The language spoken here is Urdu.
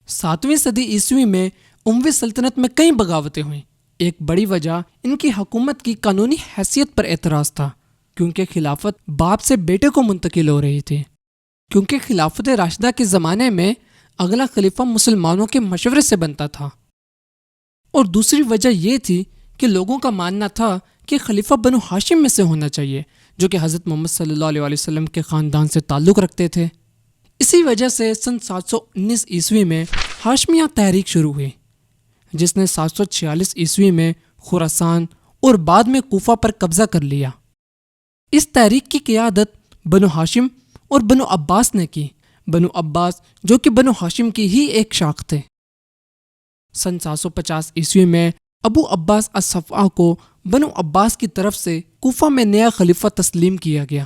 7ویں صدی عیسوی میں اموی سلطنت میں کئی بغاوتیں ہوئیں۔ ایک بڑی وجہ ان کی حکومت کی قانونی حیثیت پر اعتراض تھا، کیونکہ خلافت باپ سے بیٹے کو منتقل ہو رہی تھی۔ کیونکہ خلافت راشدہ کے زمانے میں اگلا خلیفہ مسلمانوں کے مشورے سے بنتا تھا، اور دوسری وجہ یہ تھی کہ لوگوں کا ماننا تھا کہ خلیفہ بنو ہاشم میں سے ہونا چاہیے، جو کہ حضرت محمد صلی اللہ علیہ وسلم کے خاندان سے تعلق رکھتے تھے۔ اسی وجہ سے سن 719 عیسوی میں ہاشمیہ تحریک شروع ہوئی، جس نے 746 عیسوی میں خراسان اور بعد میں کوفہ پر قبضہ کر لیا۔ اس تحریک کی قیادت بنو ہاشم اور بنو عباس نے کی۔ بنو عباس جو کہ بنو ہاشم کی ہی ایک شاخ تھے۔ سن 750 عیسوی میں ابو عباس الصفا کو بنو عباس کی طرف سے کوفہ میں نیا خلیفہ تسلیم کیا گیا۔